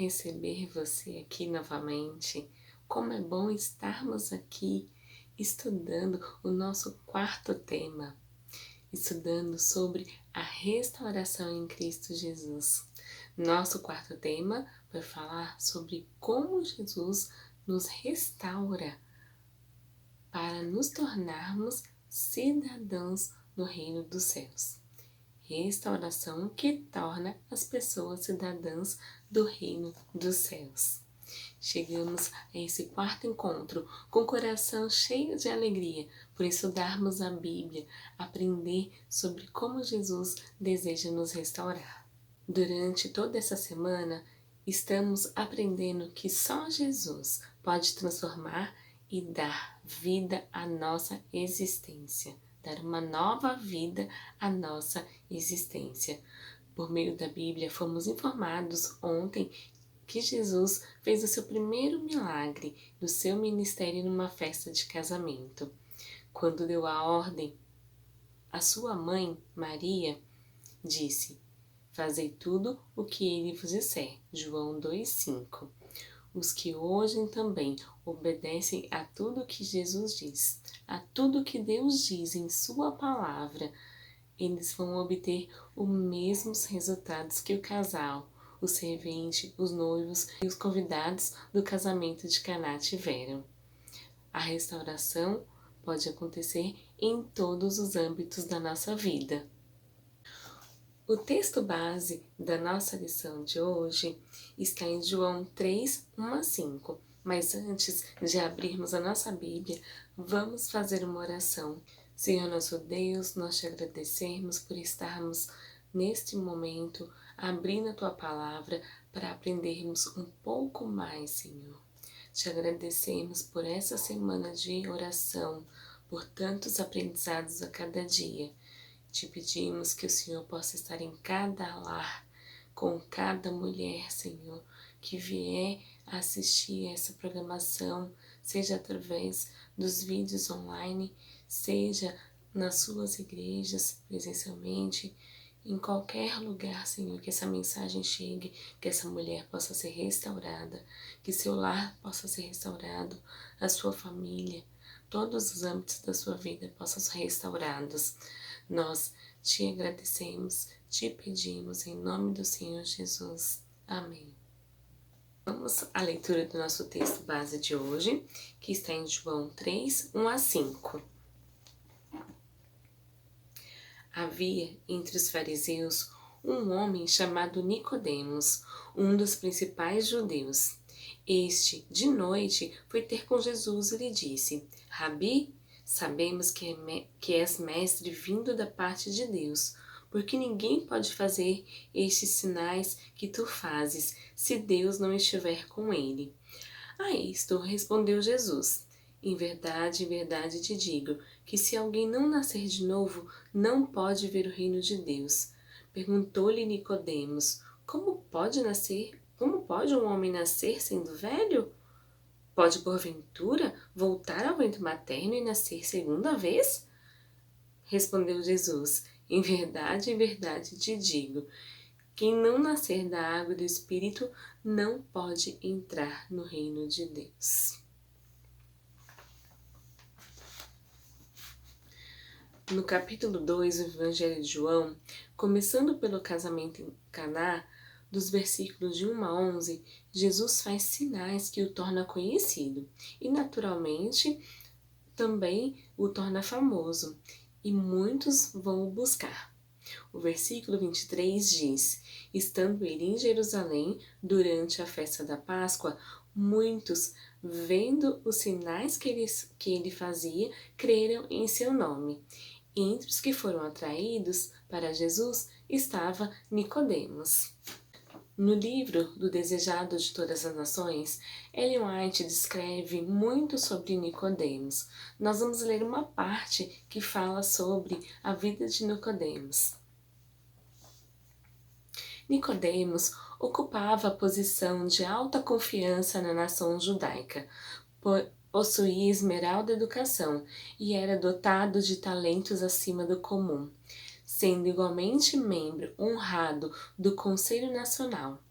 receber você aqui novamente. Como é bom estarmos aqui estudando o nosso quarto tema, estudando sobre a restauração em Cristo Jesus. Nosso quarto tema vai falar sobre como Jesus nos restaura para nos tornarmos cidadãos do reino dos céus. Restauração que torna as pessoas cidadãs do reino dos céus. Chegamos a esse quarto encontro com o coração cheio de alegria por estudarmos a Bíblia, aprender sobre como Jesus deseja nos restaurar. Durante toda essa semana, estamos aprendendo que só Jesus pode transformar e dar vida à nossa existência, dar uma nova vida à nossa existência. Por meio da Bíblia, fomos informados ontem que Jesus fez o seu primeiro milagre do seu ministério numa festa de casamento. Quando deu a ordem, a sua mãe, Maria, disse: "Fazei tudo o que ele vos disser." João 2,5. Os que hoje também obedecem a tudo que Jesus diz, a tudo que Deus diz em sua palavra, eles vão obter os mesmos resultados que o casal, o servente, os noivos e os convidados do casamento de Caná tiveram. A restauração pode acontecer em todos os âmbitos da nossa vida. O texto base da nossa lição de hoje está em João 3, 1-5. Mas antes de abrirmos a nossa Bíblia, vamos fazer uma oração. Senhor nosso Deus, nós te agradecemos por estarmos neste momento abrindo a Tua Palavra para aprendermos um pouco mais, Senhor. Te agradecemos por essa semana de oração, por tantos aprendizados a cada dia. Te pedimos que o Senhor possa estar em cada lar, com cada mulher, Senhor, que vier a assistir essa programação, seja através dos vídeos online, seja nas suas igrejas, presencialmente, em qualquer lugar, Senhor, que essa mensagem chegue, que essa mulher possa ser restaurada, que seu lar possa ser restaurado, a sua família, todos os âmbitos da sua vida possam ser restaurados. Nós te agradecemos, te pedimos em nome do Senhor Jesus. Amém. Vamos à leitura do nosso texto base de hoje, que está em João 3, 1-5. Havia entre os fariseus um homem chamado Nicodemos, um dos principais judeus. Este, de noite, foi ter com Jesus e lhe disse: Rabi, sabemos que és mestre vindo da parte de Deus, porque ninguém pode fazer estes sinais que tu fazes, se Deus não estiver com ele. A isto respondeu Jesus: em verdade te digo, que se alguém não nascer de novo, não pode ver o reino de Deus. Perguntou-lhe Nicodemos: Como pode um homem nascer sendo velho? Pode, porventura, voltar ao ventre materno e nascer segunda vez? Respondeu Jesus: em verdade te digo, quem não nascer da água e do Espírito não pode entrar no reino de Deus. No capítulo 2 do Evangelho de João, começando pelo casamento em Caná, dos versículos de 1-11, Jesus faz sinais que o torna conhecido e, naturalmente, também o torna famoso, e muitos vão o buscar. O versículo 23 diz: estando ele em Jerusalém durante a festa da Páscoa, muitos, vendo os sinais que ele fazia, creram em seu nome. Entre os que foram atraídos para Jesus estava Nicodemos. No livro do Desejado de Todas as Nações, Ellen White descreve muito sobre Nicodemos. Nós vamos ler uma parte que fala sobre a vida de Nicodemos. Nicodemos ocupava a posição de alta confiança na nação judaica. Possuía esmeralda educação e era dotado de talentos acima do comum, sendo igualmente membro honrado do Conselho Nacional.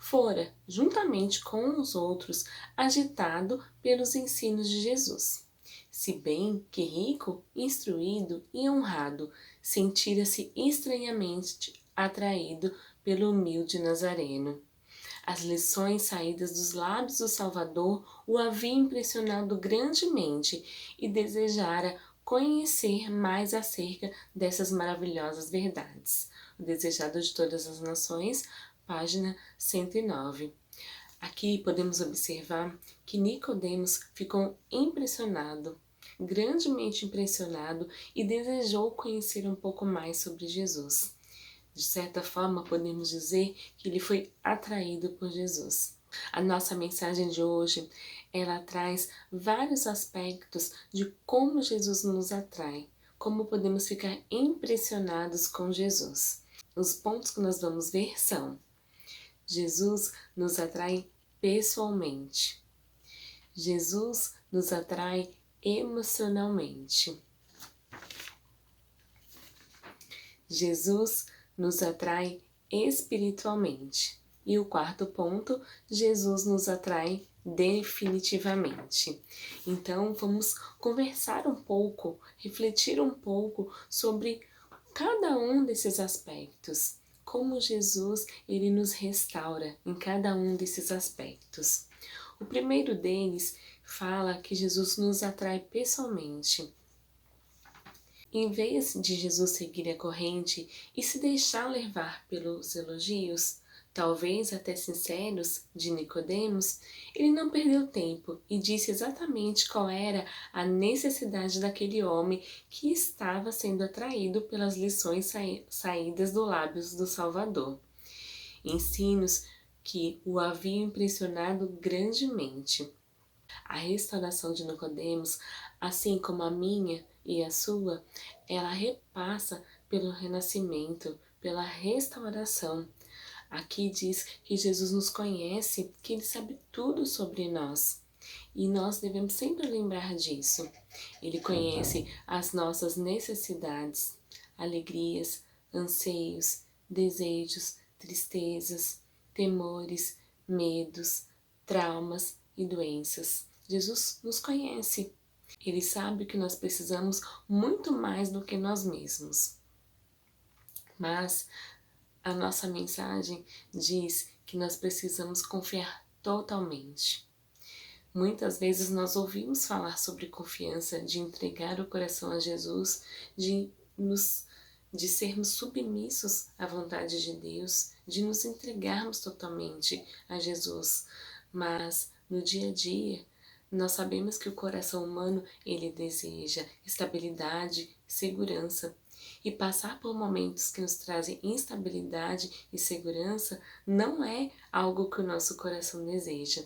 fora, juntamente com os outros, agitado pelos ensinos de Jesus. Se bem que rico, instruído e honrado, sentira-se estranhamente atraído pelo humilde Nazareno. As lições saídas dos lábios do Salvador o haviam impressionado grandemente e desejara conhecer mais acerca dessas maravilhosas verdades. O Desejado de Todas as Nações, página 109. Aqui podemos observar que Nicodemos ficou impressionado, grandemente impressionado, e desejou conhecer um pouco mais sobre Jesus. De certa forma, podemos dizer que ele foi atraído por Jesus. A nossa mensagem de hoje, ela traz vários aspectos de como Jesus nos atrai, como podemos ficar impressionados com Jesus. Os pontos que nós vamos ver são: Jesus nos atrai pessoalmente. Jesus nos atrai emocionalmente. Jesus nos atrai espiritualmente. E o quarto ponto, Jesus nos atrai definitivamente. Então, vamos conversar um pouco, refletir um pouco sobre cada um desses aspectos. Como Jesus, ele nos restaura em cada um desses aspectos. O primeiro deles fala que Jesus nos atrai pessoalmente. Em vez de Jesus seguir a corrente e se deixar levar pelos elogios, talvez até sinceros, de Nicodemos, ele não perdeu tempo e disse exatamente qual era a necessidade daquele homem que estava sendo atraído pelas lições saídas dos lábios do Salvador. Ensinos que o haviam impressionado grandemente. A restauração de Nicodemos, assim como a minha e a sua, ela repassa pelo renascimento, pela restauração. Aqui diz que Jesus nos conhece, que Ele sabe tudo sobre nós. E nós devemos sempre lembrar disso. Ele conhece as nossas necessidades, alegrias, anseios, desejos, tristezas, temores, medos, traumas e doenças. Jesus nos conhece. Ele sabe que nós precisamos muito mais do que nós mesmos. Mas a nossa mensagem diz que nós precisamos confiar totalmente. Muitas vezes nós ouvimos falar sobre confiança, de entregar o coração a Jesus, de sermos submissos à vontade de Deus, de nos entregarmos totalmente a Jesus. Mas no dia a dia, nós sabemos que o coração humano, ele deseja estabilidade, segurança. E passar por momentos que nos trazem instabilidade e segurança não é algo que o nosso coração deseja.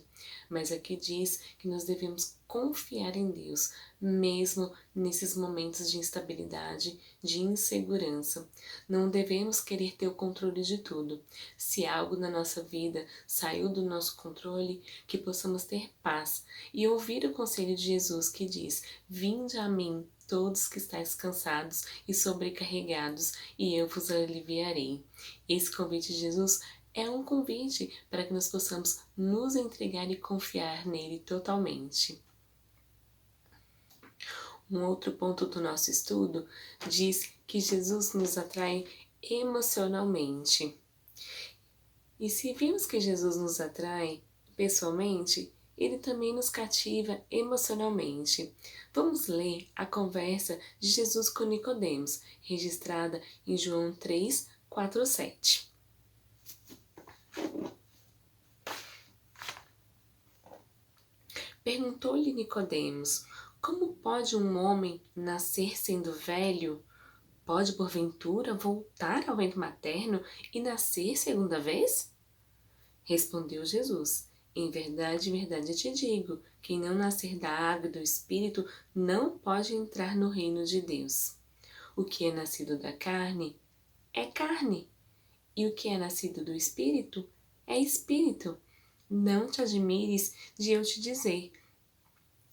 Mas aqui diz que nós devemos confiar em Deus, mesmo nesses momentos de instabilidade, de insegurança. Não devemos querer ter o controle de tudo. Se algo na nossa vida saiu do nosso controle, que possamos ter paz e ouvir o conselho de Jesus que diz: vinde a mim, todos que estáis cansados e sobrecarregados, e eu vos aliviarei. Esse convite de Jesus é um convite para que nós possamos nos entregar e confiar nele totalmente. Um outro ponto do nosso estudo diz que Jesus nos atrai emocionalmente. E se vimos que Jesus nos atrai pessoalmente, ele também nos cativa emocionalmente. Vamos ler a conversa de Jesus com Nicodemos, registrada em João 3, 4, 7. Perguntou-lhe Nicodemos: como pode um homem nascer sendo velho? Pode porventura voltar ao ventre materno e nascer segunda vez? Respondeu Jesus: em verdade te digo, quem não nascer da água e do Espírito não pode entrar no reino de Deus. O que é nascido da carne é carne, e o que é nascido do Espírito é Espírito. Não te admires de eu te dizer: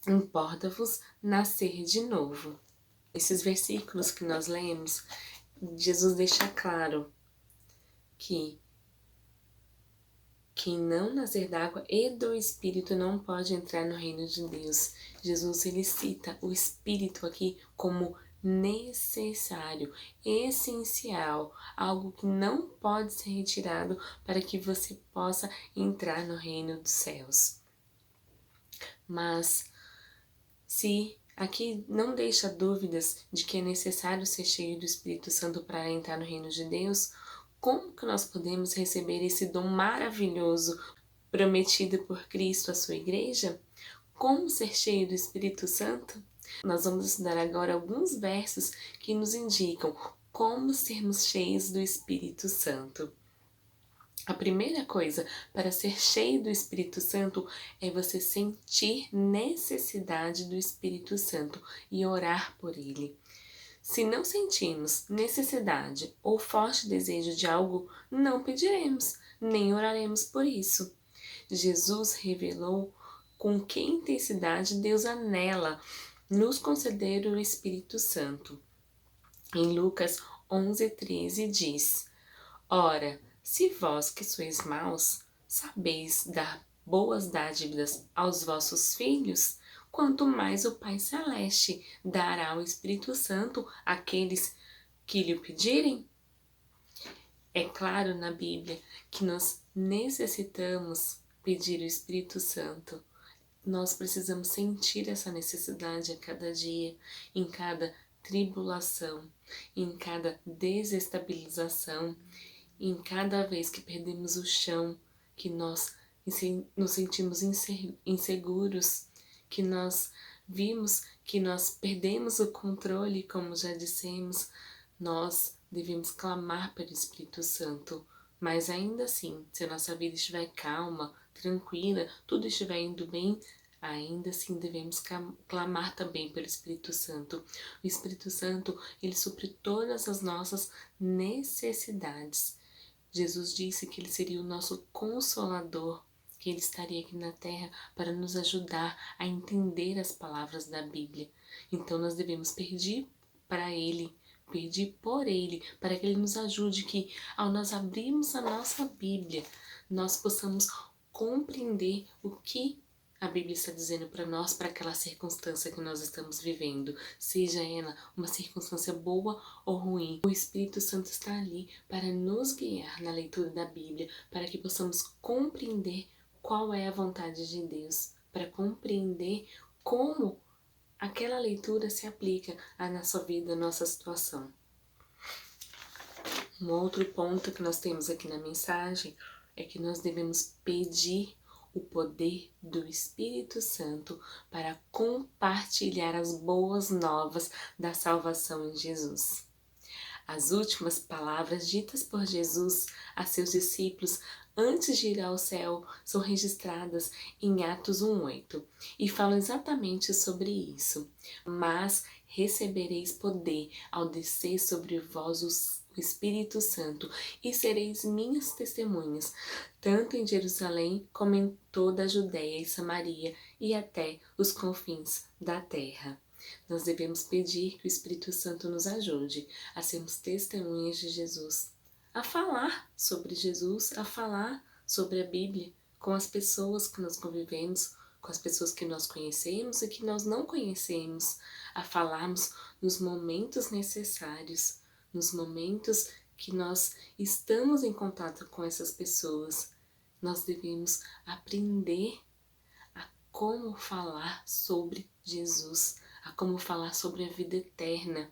importa-vos nascer de novo. Esses versículos que nós lemos, Jesus deixa claro que Quem não nascer d'água e do Espírito não pode entrar no reino de Deus. Jesus, ele cita o Espírito aqui como necessário, essencial, algo que não pode ser retirado para que você possa entrar no reino dos céus. Mas se aqui não deixa dúvidas de que é necessário ser cheio do Espírito Santo para entrar no reino de Deus, como que nós podemos receber esse dom maravilhoso prometido por Cristo à sua igreja? Como ser cheio do Espírito Santo? Nós vamos estudar agora alguns versos que nos indicam como sermos cheios do Espírito Santo. A primeira coisa para ser cheio do Espírito Santo é você sentir necessidade do Espírito Santo e orar por ele. Se não sentimos necessidade ou forte desejo de algo, não pediremos, nem oraremos por isso. Jesus revelou com que intensidade Deus anela nos conceder o Espírito Santo. Em Lucas 11:13 diz: Ora, se vós que sois maus, sabeis dar boas dádivas aos vossos filhos, quanto mais o Pai Celeste dará o Espírito Santo àqueles que lhe pedirem? É claro na Bíblia que nós necessitamos pedir o Espírito Santo. Nós precisamos sentir essa necessidade a cada dia, em cada tribulação, em cada desestabilização, em cada vez que perdemos o chão, que nós nos sentimos inseguros, que nós vimos que nós perdemos o controle, como já dissemos, nós devemos clamar pelo Espírito Santo. Mas ainda assim, se a nossa vida estiver calma, tranquila, tudo estiver indo bem, ainda assim devemos clamar também pelo Espírito Santo. O Espírito Santo, ele supre todas as nossas necessidades. Jesus disse que ele seria o nosso consolador, que ele estaria aqui na terra para nos ajudar a entender as palavras da Bíblia. Então nós devemos pedir para ele, pedir por ele, para que ele nos ajude, que ao nós abrirmos a nossa Bíblia, nós possamos compreender o que a Bíblia está dizendo para nós, para aquela circunstância que nós estamos vivendo, seja ela uma circunstância boa ou ruim. O Espírito Santo está ali para nos guiar na leitura da Bíblia, para que possamos compreender qual é a vontade de Deus, para compreender como aquela leitura se aplica à nossa vida, à nossa situação. Um outro ponto que nós temos aqui na mensagem é que nós devemos pedir o poder do Espírito Santo para compartilhar as boas novas da salvação em Jesus. As últimas palavras ditas por Jesus a seus discípulos antes de ir ao céu são registradas em Atos 1:8 e falam exatamente sobre isso. Mas recebereis poder ao descer sobre vós o Espírito Santo e sereis minhas testemunhas, tanto em Jerusalém como em toda a Judéia e Samaria e até os confins da terra. Nós devemos pedir que o Espírito Santo nos ajude a sermos testemunhas de Jesus, a falar sobre Jesus, a falar sobre a Bíblia com as pessoas que nós convivemos, com as pessoas que nós conhecemos e que nós não conhecemos, a falarmos nos momentos necessários, nos momentos que nós estamos em contato com essas pessoas. Nós devemos aprender a como falar sobre Jesus, a como falar sobre a vida eterna.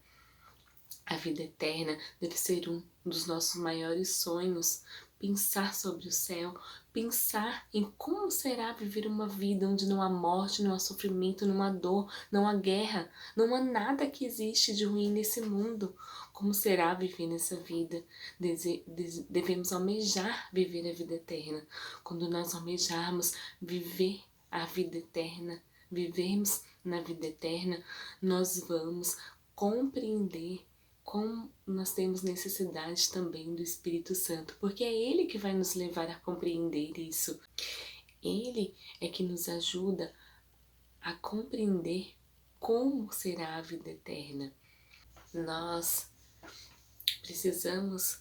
A vida eterna deve ser um dos nossos maiores sonhos. Pensar sobre o céu, pensar em como será viver uma vida onde não há morte, não há sofrimento, não há dor, não há guerra, não há nada que existe de ruim nesse mundo. Como será viver nessa vida? Devemos almejar viver a vida eterna. Quando nós almejarmos viver a vida eterna, vivermos na vida eterna, nós vamos compreender como nós temos necessidade também do Espírito Santo, porque é Ele que vai nos levar a compreender isso. Ele é que nos ajuda a compreender como será a vida eterna. Nós precisamos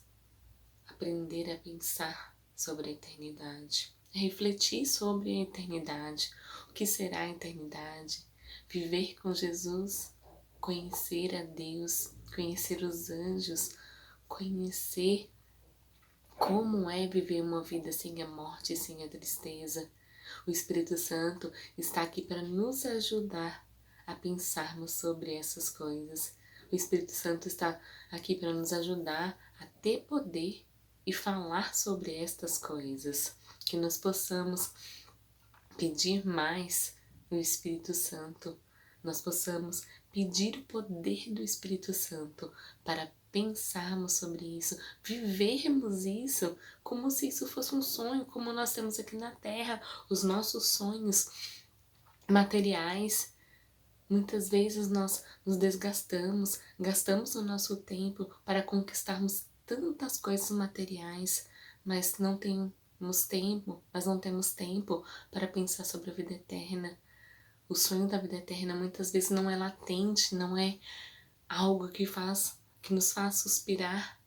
aprender a pensar sobre a eternidade, refletir sobre a eternidade, o que será a eternidade, viver com Jesus, conhecer a Deus, conhecer os anjos, conhecer como é viver uma vida sem a morte e sem a tristeza. O Espírito Santo está aqui para nos ajudar a pensarmos sobre essas coisas. O Espírito Santo está aqui para nos ajudar a ter poder e falar sobre estas coisas. Que nós possamos pedir mais do Espírito Santo. Nós possamos pedir o poder do Espírito Santo para pensarmos sobre isso, vivermos isso como se isso fosse um sonho, como nós temos aqui na Terra, os nossos sonhos materiais. Muitas vezes nós nos desgastamos, gastamos o nosso tempo para conquistarmos tantas coisas materiais, mas não temos tempo para pensar sobre a vida eterna. O sonho da vida eterna muitas vezes não é latente, não é algo que nos faz suspirar,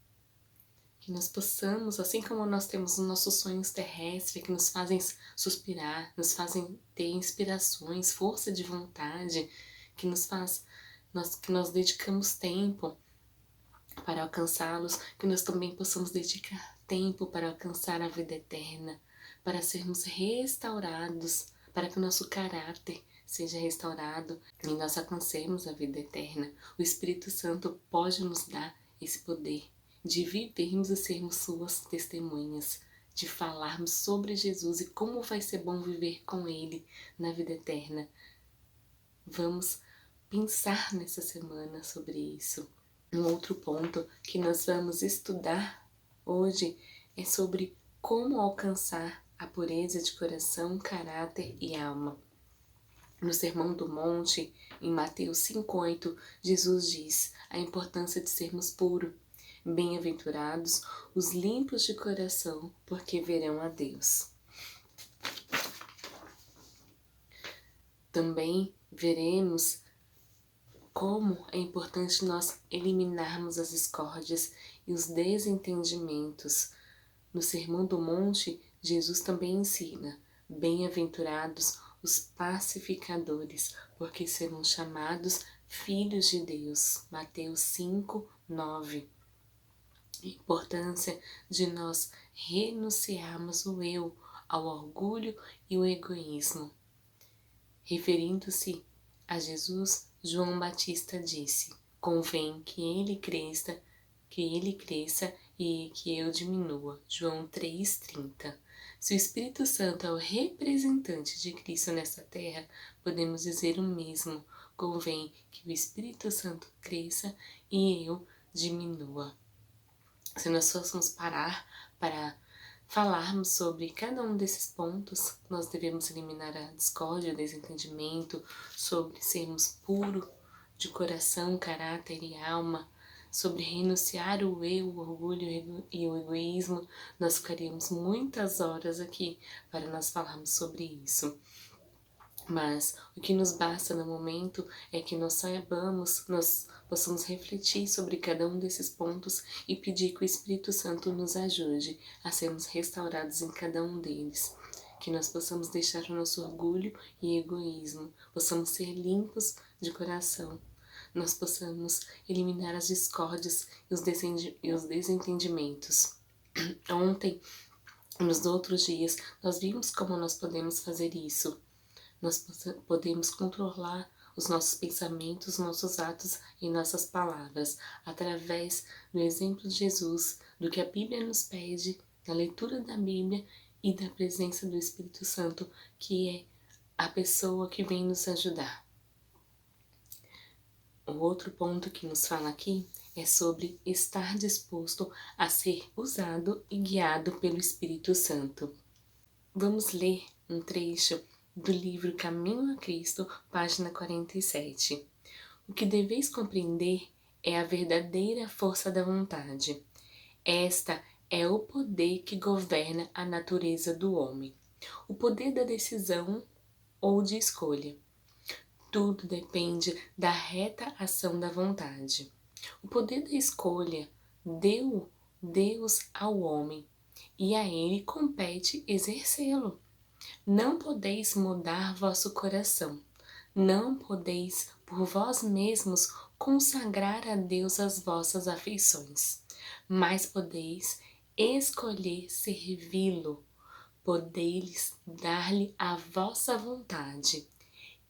que nós possamos, assim como nós temos os nossos sonhos terrestres que nos fazem suspirar, nos fazem ter inspirações, força de vontade, que nós dedicamos tempo para alcançá-los, que nós também possamos dedicar tempo para alcançar a vida eterna, para sermos restaurados, para que o nosso caráter seja restaurado e nós alcancemos a vida eterna. O Espírito Santo pode nos dar esse poder de vivermos e sermos suas testemunhas, de falarmos sobre Jesus e como vai ser bom viver com Ele na vida eterna. Vamos pensar nessa semana sobre isso. Um outro ponto que nós vamos estudar hoje é sobre como alcançar a pureza de coração, caráter e alma. No Sermão do Monte, em Mateus 5,8, Jesus diz a importância de sermos puros. Bem-aventurados os limpos de coração, porque verão a Deus. Também veremos como é importante nós eliminarmos as discórdias e os desentendimentos. No Sermão do Monte, Jesus também ensina: bem-aventurados os pacificadores, porque serão chamados filhos de Deus. Mateus 5,9. A importância de nós renunciarmos o eu, ao orgulho e o egoísmo. Referindo-se a Jesus, João Batista disse: convém que ele cresça e que eu diminua. João 3,30. Se o Espírito Santo é o representante de Cristo nessa terra, podemos dizer o mesmo: convém que o Espírito Santo cresça e eu diminua. Se nós fôssemos parar para falarmos sobre cada um desses pontos, nós devemos eliminar a discórdia, o desentendimento, sobre sermos puros de coração, caráter e alma, sobre renunciar o eu, o orgulho e o egoísmo. Nós ficaríamos muitas horas aqui para nós falarmos sobre isso. Mas o que nos basta no momento é que nós possamos refletir sobre cada um desses pontos e pedir que o Espírito Santo nos ajude a sermos restaurados em cada um deles. Que nós possamos deixar o nosso orgulho e egoísmo, possamos ser limpos de coração, nós possamos eliminar as discórdias e os desentendimentos. Ontem, nos outros dias, nós vimos como nós podemos fazer isso. Nós podemos controlar os nossos pensamentos, nossos atos e nossas palavras através do exemplo de Jesus, do que a Bíblia nos pede, da leitura da Bíblia e da presença do Espírito Santo, que é a pessoa que vem nos ajudar. O outro ponto que nos fala aqui é sobre estar disposto a ser usado e guiado pelo Espírito Santo. Vamos ler um trecho do livro Caminho a Cristo, página 47. O que deveis compreender é a verdadeira força da vontade. Esta é o poder que governa a natureza do homem, o poder da decisão ou de escolha. Tudo depende da reta ação da vontade. O poder da escolha deu Deus ao homem, e a ele compete exercê-lo. Não podeis mudar vosso coração, não podeis por vós mesmos consagrar a Deus as vossas afeições, mas podeis escolher servi-lo, podeis dar-lhe a vossa vontade.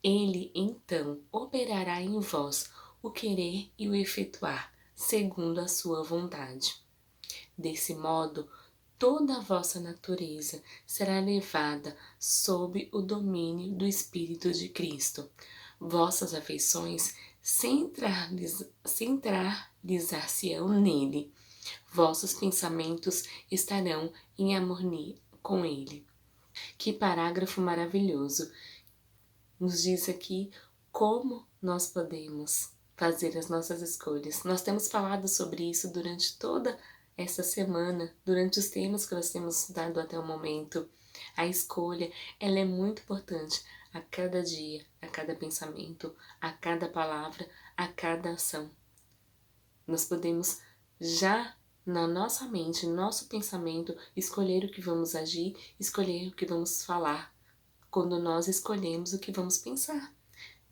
Ele então operará em vós o querer e o efetuar, segundo a sua vontade. Desse modo, toda a vossa natureza será levada sob o domínio do Espírito de Cristo. Vossas afeições centralizar-se-ão nele. Vossos pensamentos estarão em harmonia com ele. Que parágrafo maravilhoso! Nos diz aqui como nós podemos fazer as nossas escolhas. Nós temos falado sobre isso durante toda essa semana, durante os temas que nós temos dado até o momento. A escolha, ela é muito importante a cada dia, a cada pensamento, a cada palavra, a cada ação. Nós podemos já na nossa mente, no nosso pensamento, escolher o que vamos agir, escolher o que vamos falar, quando nós escolhemos o que vamos pensar,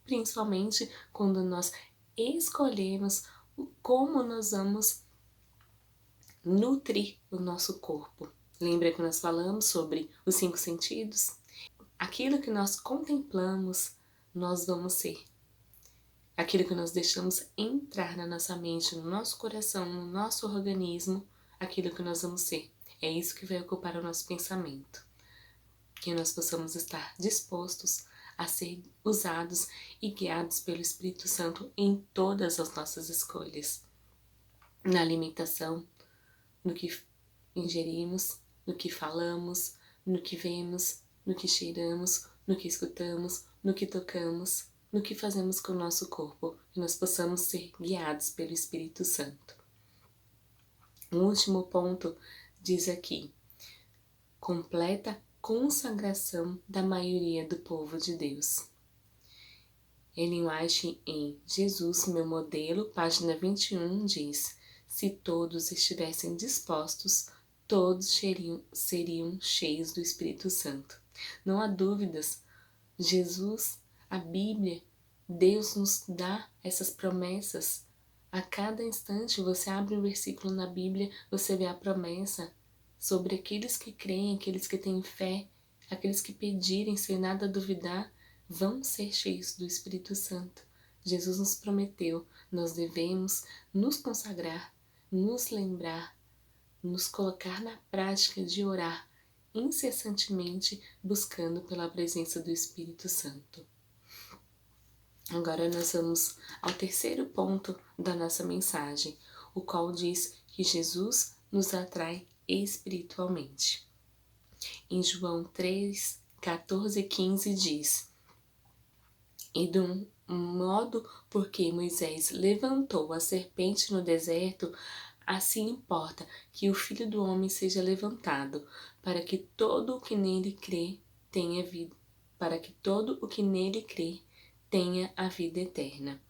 principalmente quando nós escolhemos como nós vamos nutrir o nosso corpo. Lembra que nós falamos sobre os 5 sentidos? Aquilo que nós contemplamos, nós vamos ser. Aquilo que nós deixamos entrar na nossa mente, no nosso coração, no nosso organismo, aquilo que nós vamos ser. É isso que vai ocupar o nosso pensamento. Que nós possamos estar dispostos a ser usados e guiados pelo Espírito Santo em todas as nossas escolhas. Na alimentação, no que ingerimos, no que falamos, no que vemos, no que cheiramos, no que escutamos, no que tocamos, no que fazemos com o nosso corpo, que nós possamos ser guiados pelo Espírito Santo. O último ponto diz aqui: completa consagração da maioria do povo de Deus. Ellen White, em Jesus, meu modelo, página 21, diz: se todos estivessem dispostos, todos seriam cheios do Espírito Santo. Não há dúvidas, Jesus, a Bíblia, Deus nos dá essas promessas. A cada instante você abre um versículo na Bíblia, você vê a promessa sobre aqueles que creem, aqueles que têm fé, aqueles que pedirem sem nada duvidar, vão ser cheios do Espírito Santo. Jesus nos prometeu, nós devemos nos consagrar, nos lembrar, nos colocar na prática de orar incessantemente, buscando pela presença do Espírito Santo. Agora nós vamos ao terceiro ponto da nossa mensagem, o qual diz que Jesus nos atrai espiritualmente. Em João 3, 14 e 15 diz: e do modo porque Moisés levantou a serpente no deserto, assim importa que o Filho do Homem seja levantado, para que todo o que nele crê tenha vida, para que todo o que nele crê tenha a vida eterna.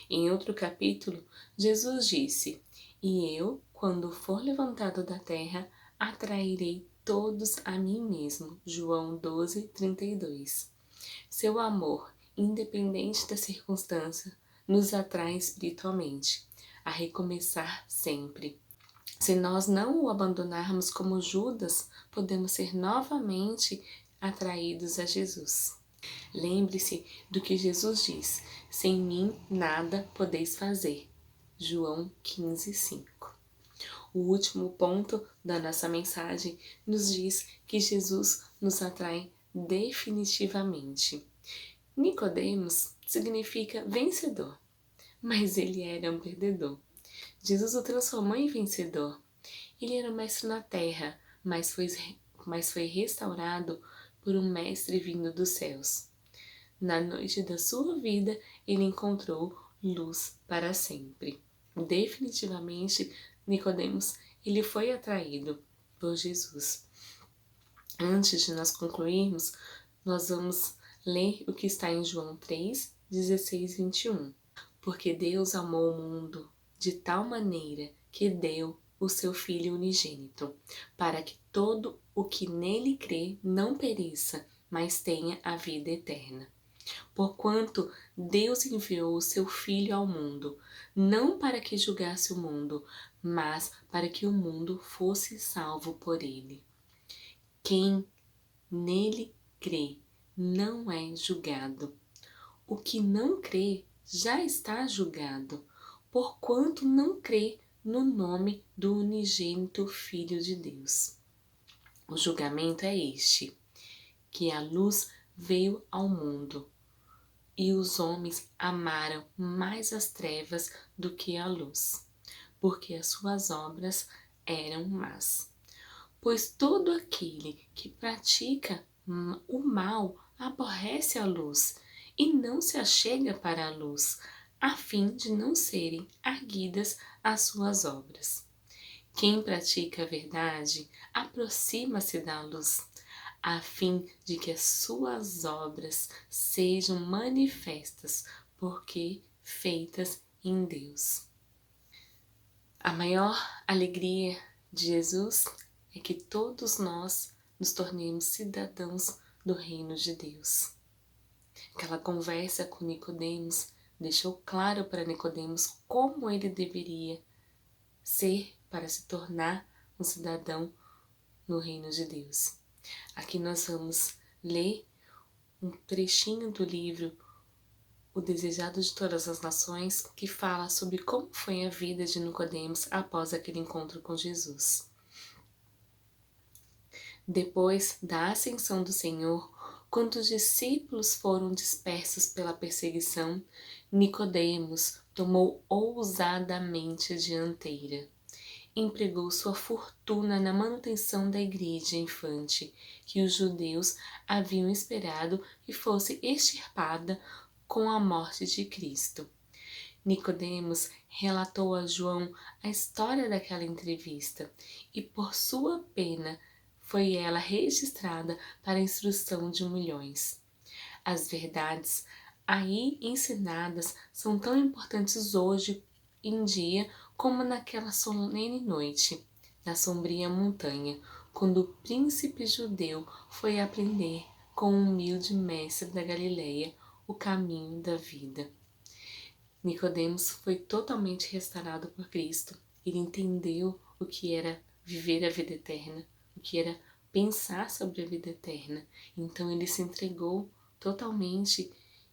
Em outro capítulo, Jesus disse: e eu, quando for levantado da terra, atrairei todos a mim mesmo. João 12, 32. Seu amor, independente da circunstância, nos atrai espiritualmente, a recomeçar sempre. Se nós não o abandonarmos como Judas, podemos ser novamente atraídos a Jesus. Lembre-se do que Jesus diz: sem mim nada podeis fazer. João 15, 5. O último ponto da nossa mensagem nos diz que Jesus nos atrai definitivamente. Nicodemos significa vencedor, mas ele era um perdedor. Jesus o transformou em vencedor. Ele era um mestre na terra, mas foi restaurado por um mestre vindo dos céus. Na noite da sua vida, ele encontrou luz para sempre. Definitivamente, Nicodemos, ele foi atraído por Jesus. Antes de nós concluirmos, nós vamos ler o que está em João 3, 16 e 21. Porque Deus amou o mundo de tal maneira que deu o seu Filho unigênito, para que todo o que nele crê não pereça, mas tenha a vida eterna. Porquanto Deus enviou o seu Filho ao mundo, não para que julgasse o mundo, mas para que o mundo fosse salvo por ele. Quem nele crê não é julgado. O que não crê já está julgado, porquanto não crê no nome do unigênito Filho de Deus. O julgamento é este, que a luz veio ao mundo, e os homens amaram mais as trevas do que a luz, porque as suas obras eram más. Pois todo aquele que pratica o mal aborrece a luz e não se achega para a luz, a fim de não serem arguidas as suas obras. Quem pratica a verdade aproxima-se da luz, a fim de que as suas obras sejam manifestas, porque feitas em Deus. A maior alegria de Jesus é que todos nós nos tornemos cidadãos do reino de Deus. Aquela conversa com Nicodemos deixou claro para Nicodemos como ele deveria ser para se tornar um cidadão no reino de Deus. Aqui nós vamos ler um trechinho do livro O Desejado de Todas as Nações, que fala sobre como foi a vida de Nicodemos após aquele encontro com Jesus. Depois da ascensão do Senhor, quando os discípulos foram dispersos pela perseguição, Nicodemos tomou ousadamente a dianteira. Empregou sua fortuna na manutenção da igreja infante, que os judeus haviam esperado que fosse extirpada com a morte de Cristo. Nicodemos relatou a João a história daquela entrevista, e por sua pena foi ela registrada para a instrução de milhões. As verdades aí ensinadas são tão importantes hoje em dia como naquela solene noite, na sombria montanha, quando o príncipe judeu foi aprender com o humilde mestre da Galileia o caminho da vida. Nicodemos foi totalmente restaurado por Cristo. Ele entendeu o que era viver a vida eterna, o que era pensar sobre a vida eterna. Então ele se entregou totalmente,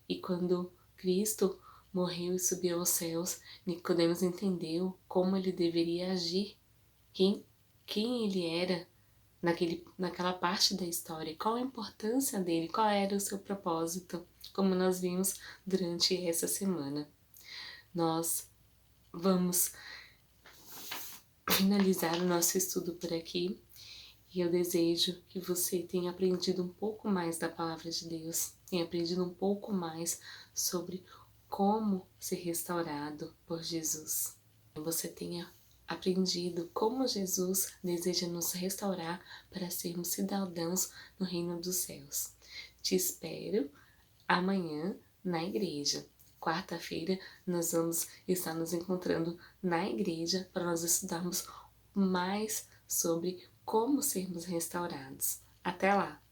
e quando Cristo morreu e subiu aos céus, Nicodemos entendeu como ele deveria agir, quem ele era naquela parte da história, qual a importância dele, qual era o seu propósito, como nós vimos durante essa semana. Nós vamos finalizar o nosso estudo por aqui, e eu desejo que você tenha aprendido um pouco mais da Palavra de Deus, tenha aprendido um pouco mais sobre como ser restaurado por Jesus. Você tenha aprendido como Jesus deseja nos restaurar para sermos cidadãos no reino dos céus. Te espero amanhã na igreja. Quarta-feira nós vamos estar nos encontrando na igreja para nós estudarmos mais sobre como sermos restaurados. Até lá!